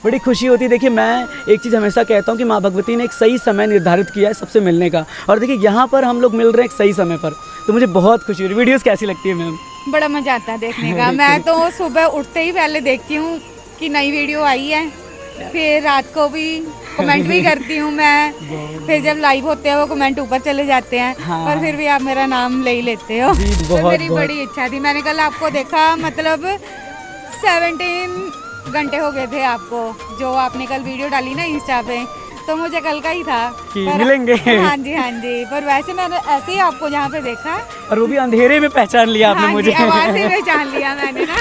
बड़ी खुशी होती है। देखिए मैं एक चीज़ हमेशा कहता हूँ कि माँ भगवती ने एक सही समय निर्धारित किया है सबसे मिलने का, और देखिए यहाँ पर हम लोग मिल रहे हैं एक सही समय पर, तो मुझे बहुत खुशी हो रही है। वीडियोस कैसी लगती है मैम? बड़ा मजा आता है देखने का। मैं तो सुबह उठते ही पहले देखती हूँ कि नई वीडियो आई है, फिर रात को भी कमेंट भी करती हूँ मैं, फिर जब लाइव होते हैं वो कमेंट ऊपर चले जाते हैं। हाँ। पर फिर भी आप मेरा नाम ले ही लेते हो। जी, तो बहुत मेरी बहुत। बड़ी इच्छा थी, मैंने कल आपको देखा, मतलब 17 घंटे हो गए थे आपको, जो आपने कल वीडियो डाली ना इंस्टा पे, तो मुझे कल का ही था कि मिलेंगे। हाँ जी हाँ जी, पर वैसे मैंने ऐसे ही आपको जहाँ पे देखा, और वो भी अंधेरे में पहचान लिया आपने हाँ मुझे। जी, आवाज से पहचान लिया मैंने ना।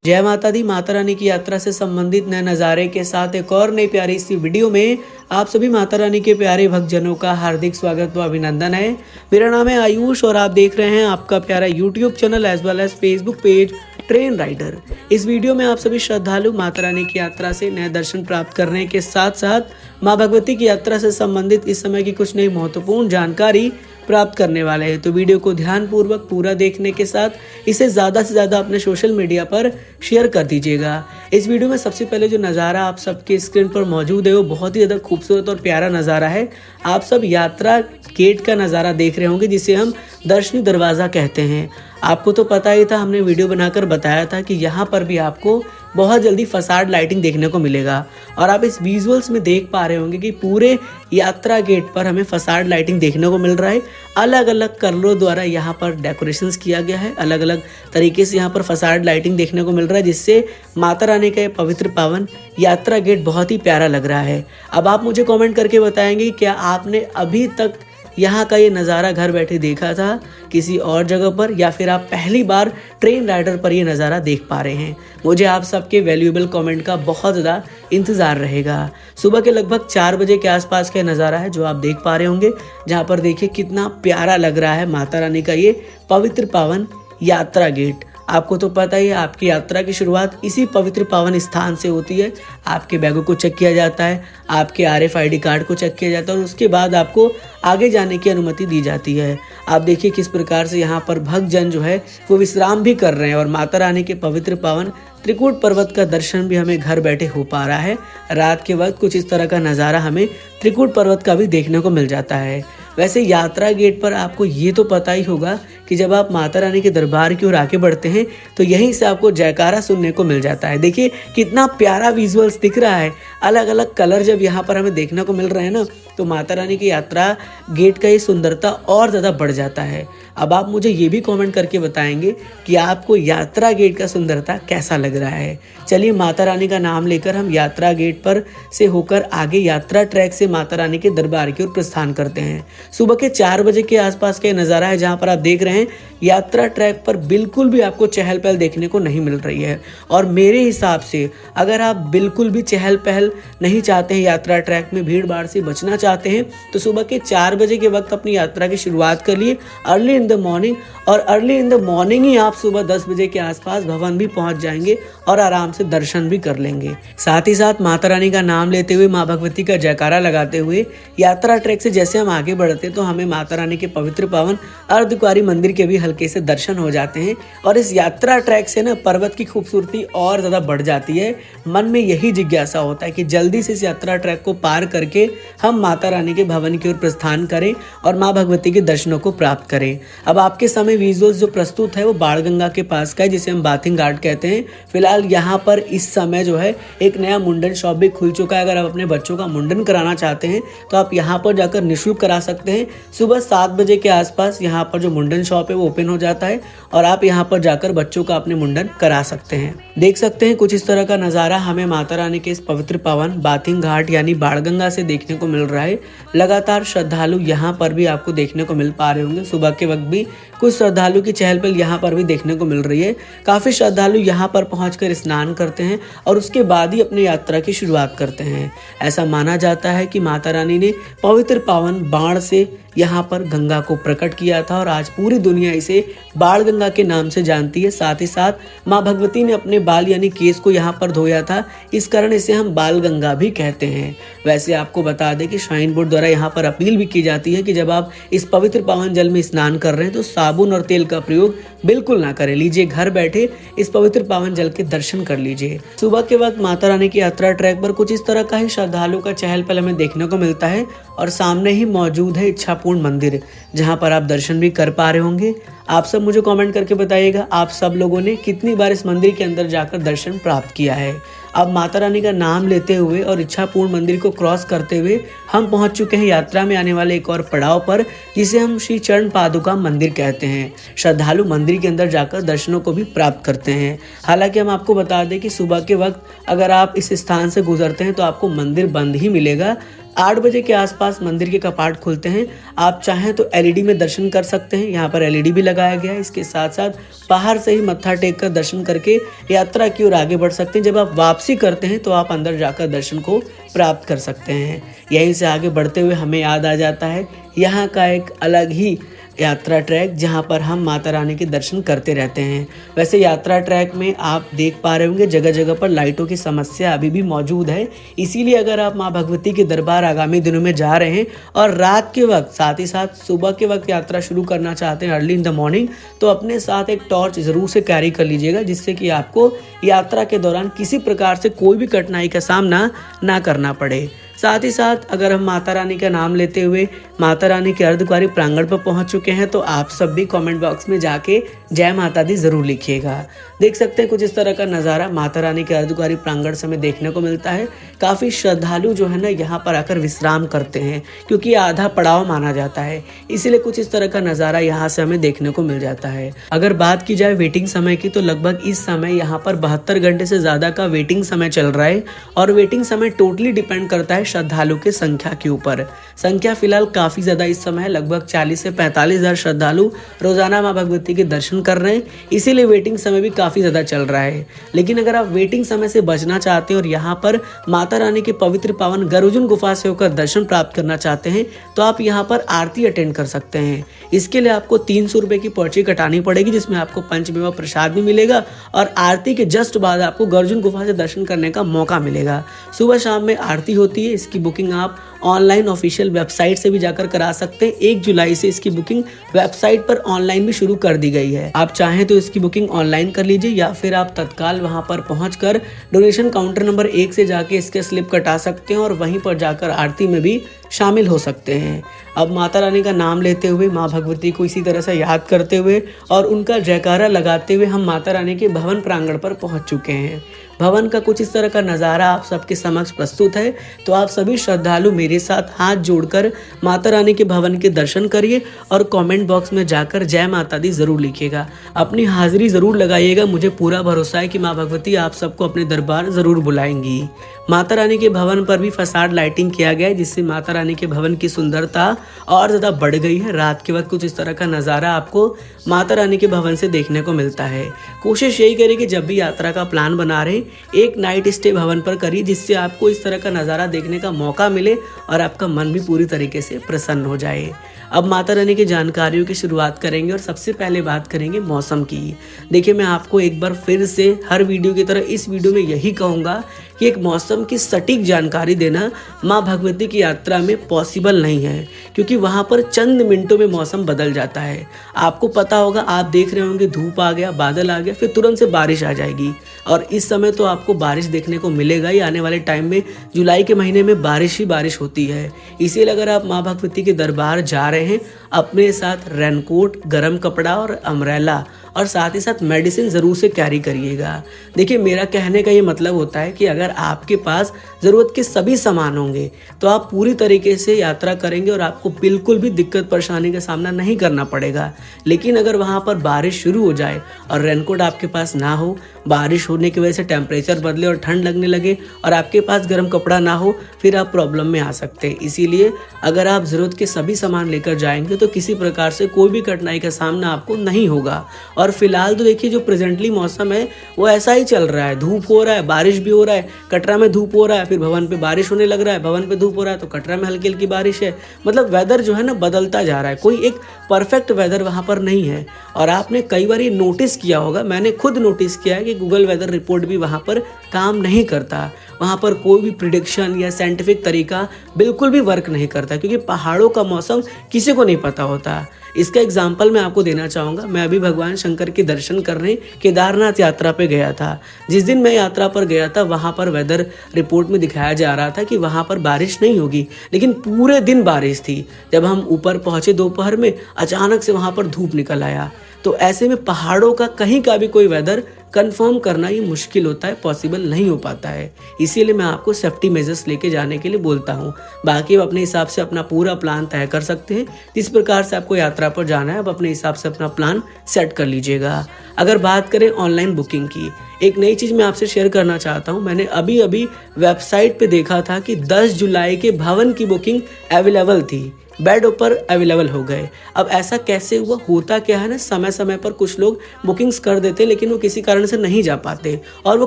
जय माता दी। माता रानी की यात्रा से संबंधित नए नज़ारे के साथ एक और नई प्यारी सी वीडियो में आप सभी माता रानी के प्यारे भक्तजनों का हार्दिक स्वागत व अभिनंदन है। मेरा नाम है आयुष और आप देख रहे हैं आपका प्यारा YouTube channel as well as Facebook page train rider. इस वीडियो में आप सभी श्रद्धालु माता रानी की यात्रा से नए दर्शन प्राप्त करने के साथ साथ माँ भगवती की यात्रा से संबंधित इस समय की कुछ नई महत्वपूर्ण जानकारी प्राप्त करने वाले हैं। तो वीडियो को ध्यान पूर्वक पूरा देखने के साथ इसे ज़्यादा से ज़्यादा अपने सोशल मीडिया पर शेयर कर दीजिएगा। इस वीडियो में सबसे पहले जो नज़ारा आप सबके स्क्रीन पर मौजूद है वो बहुत ही ज़्यादा खूबसूरत और प्यारा नज़ारा है। आप सब यात्रा गेट का नज़ारा देख रहे होंगे जिसे हम दर्शनी दरवाज़ा कहते हैं। आपको तो पता ही था, हमने वीडियो बनाकर बताया था कि यहाँ पर भी आपको बहुत जल्दी फसाड लाइटिंग देखने को मिलेगा, और आप इस विजुअल्स में देख पा रहे होंगे कि पूरे यात्रा गेट पर हमें फसाड लाइटिंग देखने को मिल रहा है। अलग अलग कलरों द्वारा यहाँ पर डेकोरेशंस किया गया है, अलग अलग तरीके से यहाँ पर फसाड लाइटिंग देखने को मिल रहा है, जिससे माता रानी का ये पवित्र पावन यात्रा गेट बहुत ही प्यारा लग रहा है। अब आप मुझे कॉमेंट करके बताएंगे क्या आपने अभी तक यहाँ का ये नज़ारा घर बैठे देखा था किसी और जगह पर, या फिर आप पहली बार ट्रेन राइडर पर ये नज़ारा देख पा रहे हैं। मुझे आप सबके वैल्यूएबल कमेंट का बहुत ज़्यादा इंतज़ार रहेगा। सुबह के लगभग 4 बजे के आसपास का नज़ारा है जो आप देख पा रहे होंगे, जहाँ पर देखिए कितना प्यारा लग रहा है माता रानी का ये पवित्र पावन यात्रा गेट। आपको तो पता ही है, आपकी यात्रा की शुरुआत इसी पवित्र पावन स्थान से होती है। आपके बैगों को चेक किया जाता है, आपके RFID कार्ड को चेक किया जाता है, और उसके बाद आपको आगे जाने की अनुमति दी जाती है। आप देखिए किस प्रकार से यहाँ पर भक्तजन जो है वो विश्राम भी कर रहे हैं, और माता रानी के पवित्र पावन त्रिकूट पर्वत का दर्शन भी हमें घर बैठे हो पा रहा है। रात के वक्त कुछ इस तरह का नज़ारा हमें त्रिकूट पर्वत का भी देखने को मिल जाता है। वैसे यात्रा गेट पर आपको ये तो पता ही होगा कि जब आप माता रानी के दरबार की ओर आगे बढ़ते हैं तो यहीं से आपको जयकारा सुनने को मिल जाता है। देखिए कितना प्यारा विजुअल्स दिख रहा है, अलग अलग कलर जब यहाँ पर हमें देखने को मिल रहे हैं ना, तो माता रानी की यात्रा गेट का ये सुंदरता और ज़्यादा बढ़ जाता है। अब आप मुझे ये भी कमेंट करके बताएंगे कि आपको यात्रा गेट का सुंदरता कैसा लग रहा है। चलिए माता रानी का नाम लेकर हम यात्रा गेट पर से होकर आगे यात्रा ट्रैक से माता रानी के दरबार की ओर प्रस्थान करते हैं। सुबह के 4 बजे के आसपास का नज़ारा है, जहाँ पर आप देख रहे हैं यात्रा ट्रैक पर बिल्कुल भी आपको चहल पहल देखने को नहीं मिल रही है। और मेरे हिसाब से अगर आप बिल्कुल भी चहल पहल नहीं चाहते हैं, यात्रा ट्रैक में भीड़ भाड़ से बचना चाहते हैं, तो सुबह के 4 बजे के वक्त अपनी यात्रा की शुरुआत कर लिए अर्ली इन द मॉर्निंग, और अर्ली इन द मॉर्निंग ही आप सुबह 10 बजे के आसपास भवन भी पहुंच जाएंगे और आराम से दर्शन भी कर लेंगे। साथ ही साथ माता रानी का नाम लेते हुए, माँ भगवती का जयकारा लगाते हुए यात्रा ट्रैक से जैसे हम आगे बढ़ते हैं तो हमें माता रानी के पवित्र पावन अर्धकुंवारी मंदिर के भी हल्के से दर्शन हो जाते हैं। और इस यात्रा ट्रैक से ना पर्वत की खूबसूरती और ज़्यादा बढ़ जाती है। मन में यही जिज्ञासा होता है कि जल्दी से इस यात्रा ट्रैक को पार करके हम माता रानी के भवन की ओर प्रस्थान करें और माँ भगवती के दर्शनों को प्राप्त करें। अब आपके समय विजुअल्स जो प्रस्तुत है वो बाणगंगा के पास का है, जिसे हम बाथिंग घाट कहते हैं। फिलहाल यहाँ पर इस समय जो है एक नया मुंडन शॉप भी खुल चुका है। अगर आप अपने बच्चों का मुंडन कराना चाहते हैं तो आप यहाँ पर जाकर निःशुल्क करा सकते हैं। सुबह 7 बजे के आसपास यहाँ पर जो मुंडन शॉप है वो ओपन हो जाता है, और आप यहाँ पर जाकर बच्चों का अपने मुंडन करा सकते हैं। देख सकते हैं कुछ इस तरह का नज़ारा हमें माता रानी के इस पवित्र पावन बाथिंग घाट यानी बाणगंगा से देखने को मिल रहा है। लगातार श्रद्धालु यहाँ पर भी आपको देखने को मिल पा रहे होंगे। सुबह के वक्त भी कुछ श्रद्धालु की चहल पहल यहाँ पर भी देखने को मिल रही है। काफ़ी श्रद्धालु यहाँ पर पहुंचकर स्नान करते हैं और उसके बाद ही अपनी यात्रा की शुरुआत करते हैं। ऐसा माना जाता है कि माता रानी ने पवित्र पावन बाण से यहाँ पर गंगा को प्रकट किया था और आज पूरी दुनिया इसे बाण गंगा के नाम से जानती है। साथ ही साथ माँ भगवती ने अपने बाल यानी केस को यहाँ पर धोया था, इस कारण इसे हम बाल गंगा भी कहते हैं। वैसे आपको बता दें कि श्राइन बोर्ड द्वारा यहाँ पर अपील भी की जाती है कि जब आप इस पवित्र पावन जल में स्नान कर रहे हैं तो साबुन और तेल का प्रयोग बिल्कुल ना करें। लीजिए घर बैठे इस पवित्र पावन जल के दर्शन कर लीजिए। सुबह के वक्त माता रानी की यात्रा ट्रैक पर कुछ इस तरह का ही श्रद्धालुओं का चहल पहल हमें देखने को मिलता है और सामने ही मौजूद है इच्छापूर्ण मंदिर, जहां पर आप दर्शन भी कर पा रहे होंगे। आप सब मुझे कमेंट करके बताइएगा आप सब लोगों ने कितनी बार इस मंदिर के अंदर जाकर दर्शन प्राप्त किया है। अब माता रानी का नाम लेते हुए और इच्छापूर्ण मंदिर को क्रॉस करते हुए हम पहुंच चुके हैं यात्रा में आने वाले एक और पड़ाव पर, जिसे हम श्री चरण पादुका मंदिर कहते हैं। श्रद्धालु मंदिर के अंदर जाकर दर्शनों को भी प्राप्त करते हैं। हालांकि हम आपको बता दें कि सुबह के वक्त अगर आप इस स्थान से गुजरते हैं तो आपको मंदिर बंद ही मिलेगा। 8 बजे के आसपास मंदिर के कपाट खुलते हैं। आप चाहें तो एलईडी में दर्शन कर सकते हैं, यहाँ पर एलईडी भी लगाया गया है। इसके साथ साथ बाहर से ही मत्था टेक कर दर्शन करके यात्रा की ओर आगे बढ़ सकते हैं। जब आप वापसी करते हैं तो आप अंदर जाकर दर्शन को प्राप्त कर सकते हैं। यहीं से आगे बढ़ते हुए हमें याद आ जाता है यहाँ का एक अलग ही यात्रा ट्रैक, जहां पर हम माता रानी के दर्शन करते रहते हैं। वैसे यात्रा ट्रैक में आप देख पा रहे होंगे जगह जगह पर लाइटों की समस्या अभी भी मौजूद है। इसीलिए अगर आप माँ भगवती के दरबार आगामी दिनों में जा रहे हैं और रात के वक्त साथ ही साथ सुबह के वक्त यात्रा शुरू करना चाहते हैं अर्ली इन द मॉर्निंग, तो अपने साथ एक टॉर्च जरूर से कैरी कर लीजिएगा, जिससे कि आपको यात्रा के दौरान किसी प्रकार से कोई भी कठिनाई का सामना ना करना पड़े। साथ ही साथ अगर हम माता रानी का नाम लेते हुए माता रानी के अर्धकुंवारी प्रांगण पर पहुंच चुके हैं तो आप सब भी कमेंट बॉक्स में जाके जय माता दी जरूर लिखिएगा। देख सकते हैं कुछ इस तरह का नज़ारा माता रानी के अर्धकुंवारी प्रांगण से हमें देखने को मिलता है। काफ़ी श्रद्धालु जो है ना यहाँ पर आकर विश्राम करते हैं, क्योंकि आधा पड़ाव माना जाता है, इसीलिए कुछ इस तरह का नज़ारा यहाँ से हमें देखने को मिल जाता है। अगर बात की जाए वेटिंग समय की तो लगभग इस समय यहाँ पर 72 घंटे से ज़्यादा का वेटिंग समय चल रहा है और वेटिंग समय टोटली डिपेंड करता है श्रद्धालु की संख्या के ऊपर। संख्या फिलहाल काफी ज्यादा इस समय है, लगभग 40 से 45 हजार श्रद्धालु रोजाना मां भगवती के दर्शन कर रहे हैं, इसीलिए वेटिंग समय भी काफी ज्यादा चल रहा है। लेकिन अगर आप वेटिंग समय से बचना चाहते हैं और यहाँ पर माता रानी के पवित्र पावन गर्भजन गुफा से होकर दर्शन प्राप्त करना चाहते हैं तो आप यहाँ पर आरती अटेंड कर सकते हैं। इसके लिए आपको 300 रुपए की पर्ची कटानी पड़ेगी, जिसमें आपको पंचमेवा प्रसाद भी मिलेगा और आरती के जस्ट बाद आपको गर्भजन गुफा से दर्शन करने का मौका मिलेगा। सुबह शाम में आरती होती है। इसकी बुकिंग आप ऑनलाइन ऑफिशियल वेबसाइट से भी जाकर करा सकते हैं। 1 जुलाई से इसकी बुकिंग वेबसाइट पर ऑनलाइन भी शुरू कर दी गई है। आप चाहें तो इसकी बुकिंग ऑनलाइन कर लीजिए या फिर आप तत्काल वहां पर पहुंचकर डोनेशन काउंटर नंबर 1 से जाके इसके स्लिप कटा सकते हैं और वहीं पर जाकर आरती में भी शामिल हो सकते हैं। अब माता रानी का नाम लेते हुए माँ भगवती को इसी तरह से याद करते हुए और उनका जयकारा लगाते हुए हम माता रानी के भवन प्रांगण पर पहुंच चुके हैं। भवन का कुछ इस तरह का नज़ारा आप सबके समक्ष प्रस्तुत है, तो आप सभी श्रद्धालु मेरे साथ हाथ जोड़कर माता रानी के भवन के दर्शन करिए और कमेंट बॉक्स में जाकर जय माता दी जरूर लिखिएगा। अपनी हाजिरी जरूर लगाइएगा, मुझे पूरा भरोसा है कि माँ भगवती आप सबको अपने दरबार जरूर बुलाएंगी। माता रानी के भवन पर भी फसाड लाइटिंग किया गया है, जिससे माता रानी के भवन की सुंदरता और ज़्यादा बढ़ गई है। रात के वक्त कुछ इस तरह का नज़ारा आपको माता रानी के भवन से देखने को मिलता है। कोशिश यही करें कि जब भी यात्रा का प्लान बना रहे एक नाइट स्टे भवन पर करिए, जिससे आपको इस तरह का नज़ारा देखने का मौका मिले और आपका मन भी पूरी तरीके से प्रसन्न हो जाए। अब माता रानी की जानकारियों की शुरुआत करेंगे और सबसे पहले बात करेंगे मौसम की। देखिए, मैं आपको एक बार फिर से हर वीडियो की तरह इस वीडियो में यही कहूँगा कि एक मौसम की सटीक जानकारी देना माँ भगवती की यात्रा में पॉसिबल नहीं है, क्योंकि वहाँ पर चंद मिनटों में मौसम बदल जाता है। आपको पता होगा, आप देख रहे होंगे धूप आ गया, बादल आ गया, फिर तुरंत से बारिश आ जाएगी और इस समय तो आपको बारिश देखने को मिलेगा ही। आने वाले टाइम में जुलाई के महीने में बारिश ही बारिश होती है। इसीलिए अगर आप माँ भगवती के दरबार जा रहे हैं, अपने साथ रेनकोट, गर्म कपड़ा और अम्ब्रेला और साथ ही साथ मेडिसिन ज़रूर से कैरी करिएगा। देखिए, मेरा कहने का ये मतलब होता है कि अगर आपके पास ज़रूरत के सभी सामान होंगे तो आप पूरी तरीके से यात्रा करेंगे और आपको बिल्कुल भी दिक्कत परेशानी का सामना नहीं करना पड़ेगा। लेकिन अगर वहाँ पर बारिश शुरू हो जाए और रेनकोट आपके पास ना हो, बारिश होने की वजह से टेम्परेचर बदले और ठंड लगने लगे और आपके पास गर्म कपड़ा ना हो, फिर आप प्रॉब्लम में आ सकते हैं। इसीलिए अगर आप ज़रूरत के सभी सामान लेकर कर जाएंगे तो किसी प्रकार से कोई भी कठिनाई का सामना आपको नहीं होगा। और फिलहाल तो देखिए जो प्रेजेंटली मौसम है वो ऐसा ही चल रहा है, धूप हो रहा है, बारिश भी हो रहा है, कटरा में धूप हो रहा है, फिर भवन पे बारिश होने लग रहा है, भवन पे धूप हो रहा है तो कटरा में हल्की हल्की बारिश है। मतलब वेदर जो है ना बदलता जा रहा है, कोई एक परफेक्ट वेदर वहाँ पर नहीं है। और आपने कई बार ये नोटिस किया होगा, मैंने खुद नोटिस किया है कि गूगल वेदर रिपोर्ट भी वहाँ पर काम नहीं करता, वहाँ पर कोई भी प्रिडिक्शन या साइंटिफिक तरीका बिल्कुल भी वर्क नहीं करता, क्योंकि पहाड़ों का मौसम किसी को नहीं पता होता। इसका एग्जाम्पल मैं आपको देना चाहूँगा। मैं अभी भगवान शंकर के दर्शन करने केदारनाथ यात्रा पे गया था। जिस दिन मैं यात्रा पर गया था वहाँ पर वेदर रिपोर्ट में दिखाया जा रहा था कि वहाँ पर बारिश नहीं होगी, लेकिन पूरे दिन बारिश थी। जब हम ऊपर पहुँचे दोपहर में, अचानक से वहाँ पर धूप निकल आया। तो ऐसे में पहाड़ों का कहीं का भी कोई वेदर कंफर्म करना ये मुश्किल होता है, पॉसिबल नहीं हो पाता है। इसीलिए मैं आपको सेफ्टी मेजर्स लेके जाने के लिए बोलता हूँ। बाकी आप अपने हिसाब से अपना पूरा प्लान तय कर सकते हैं। जिस प्रकार से आपको यात्रा पर जाना है आप अपने हिसाब से अपना प्लान सेट कर लीजिएगा। अगर बात करें ऑनलाइन बुकिंग की, एक नई चीज़ मैं आपसे शेयर करना चाहता हूँ। मैंने अभी अभी वेबसाइट पे देखा था कि 10 जुलाई के भवन की बुकिंग अवेलेबल थी, बेड ऊपर अवेलेबल हो गए। अब ऐसा कैसे हुआ? होता क्या है ना, समय समय पर कुछ लोग बुकिंग्स कर देते लेकिन वो किसी कारण से नहीं जा पाते और वो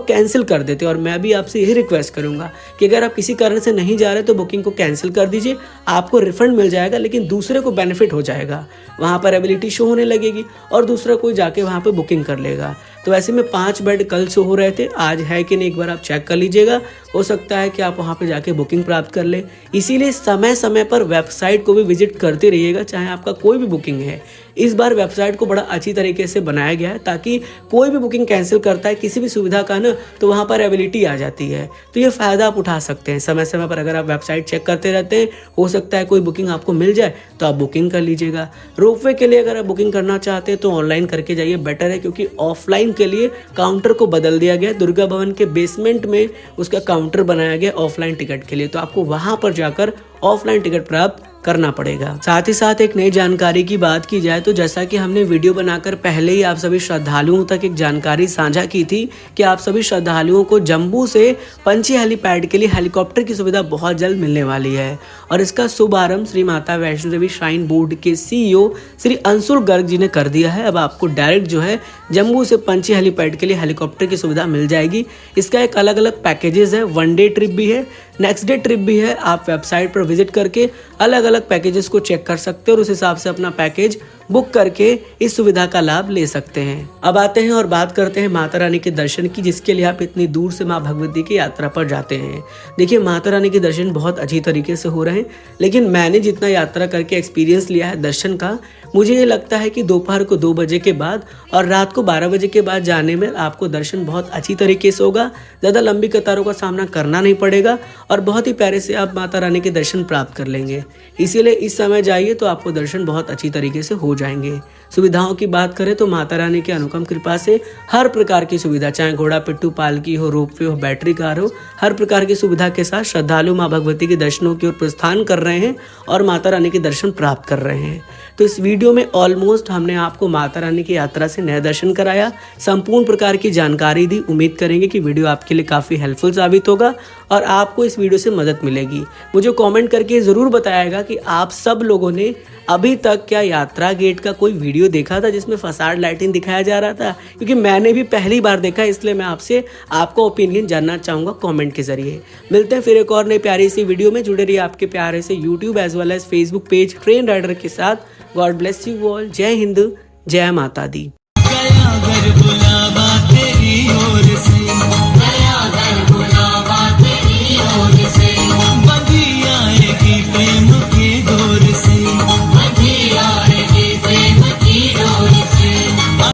कैंसिल कर देते। और मैं भी आपसे यही रिक्वेस्ट करूंगा कि अगर आप किसी कारण से नहीं जा रहे तो बुकिंग को कैंसिल कर दीजिए। आपको रिफंड मिल जाएगा लेकिन दूसरे को बेनिफिट हो जाएगा, वहाँ पर एबिलिटी शो होने लगेगी और दूसरा कोई जाके वहाँ पर बुकिंग कर लेगा। तो ऐसे में 5 बेड कल शो हो रहे थे, आज है कि नहीं एक बार आप चेक कर लीजिएगा। हो सकता है कि आप वहाँ पे जाके बुकिंग प्राप्त कर ले। इसीलिए समय समय पर वेबसाइट को भी विजिट करते रहिएगा, चाहे आपका कोई भी बुकिंग है। इस बार वेबसाइट को बड़ा अच्छी तरीके से बनाया गया है ताकि कोई भी बुकिंग कैंसिल करता है किसी भी सुविधा का ना, तो वहाँ पर एबिलिटी आ जाती है। तो ये फ़ायदा आप उठा सकते हैं। समय समय पर अगर आप वेबसाइट चेक करते रहते हैं, हो सकता है कोई बुकिंग आपको मिल जाए तो आप बुकिंग कर लीजिएगा। रोपवे के लिए अगर आप बुकिंग करना चाहते हैं तो ऑनलाइन करके जाइए, बेटर है, क्योंकि ऑफलाइन के लिए काउंटर को बदल दिया गया। दुर्गा भवन के बेसमेंट में उसका काउंटर बनाया गया ऑफलाइन टिकट के लिए, तो आपको वहाँ पर जाकर ऑफलाइन टिकट प्राप्त करना पड़ेगा। साथ ही साथ एक नई जानकारी की बात की जाए तो जैसा कि हमने वीडियो बनाकर पहले ही आप सभी श्रद्धालुओं तक एक जानकारी साझा की थी कि आप सभी श्रद्धालुओं को जम्मू से पंची हेलीपैड के लिए हेलीकॉप्टर की सुविधा बहुत जल्द मिलने वाली है। और इसका शुभारंभ श्री माता वैष्णो देवी श्राइन बोर्ड के CEO श्री अंशुल गर्ग जी ने कर दिया है। अब आपको डायरेक्ट जो है जम्मू से पंची हेलीपैड के लिए हेलीकॉप्टर की सुविधा मिल जाएगी। इसका एक अलग अलग पैकेजेस है, 1 डे ट्रिप भी है, नेक्स्ट डे ट्रिप भी है। आप वेबसाइट पर विजिट करके अलग अलग पैकेजेस को चेक कर सकते हैं और उस हिसाब से अपना पैकेज बुक करके इस सुविधा का लाभ ले सकते हैं। अब आते हैं और बात करते हैं माता रानी के दर्शन की, जिसके लिए आप इतनी दूर से माँ भगवती की यात्रा पर जाते हैं। देखिए, माता रानी के दर्शन बहुत अच्छी तरीके से हो रहे हैं, लेकिन मैंने जितना यात्रा करके एक्सपीरियंस लिया है दर्शन का, मुझे ये लगता है कि दोपहर को 2 बजे के बाद और रात को 12 बजे के बाद जाने में आपको दर्शन बहुत अच्छी तरीके से होगा। ज़्यादा लंबी कतारों का सामना करना नहीं पड़ेगा और बहुत ही प्यारे से आप माता रानी के दर्शन प्राप्त कर लेंगे। इसीलिए इस समय जाइए तो आपको दर्शन बहुत अच्छी तरीके से हो जाएंगे। सुविधाओं की बात करें तो माता रानी की अनुपम कृपा से हर प्रकार की सुविधा, चाहे घोड़ा पिट्ठू, पालकी हो, रोपवे हो, बैटरी कार हो, हर प्रकार की सुविधा के साथ श्रद्धालु माँ भगवती के दर्शनों की ओर प्रस्थान कर रहे हैं और माता रानी के दर्शन प्राप्त कर रहे हैं। तो इस वीडियो में ऑलमोस्ट हमने आपको माता रानी की यात्रा से नया दर्शन कराया, संपूर्ण प्रकार की जानकारी दी। उम्मीद करेंगे कि वीडियो आपके लिए काफ़ी हेल्पफुल साबित होगा और आपको इस वीडियो से मदद मिलेगी। मुझे कमेंट करके ज़रूर बताएगा कि आप सब लोगों ने अभी तक क्या यात्रा गेट का कोई वीडियो देखा था जिसमें फसाड लाइटिंग दिखाया जा रहा था, क्योंकि मैंने भी पहली बार देखा, इसलिए मैं आपसे आपका ओपिनियन जानना चाहूँगा कमेंट के जरिए। मिलते हैं फिर एक और नई प्यारी सी वीडियो में। जुड़े रहिए आपके प्यारे से YouTube as well as Facebook page train rider के साथ। God bless you all. Jai Hind, जय माता दी। गया घर बुलावा तेरी ओर से।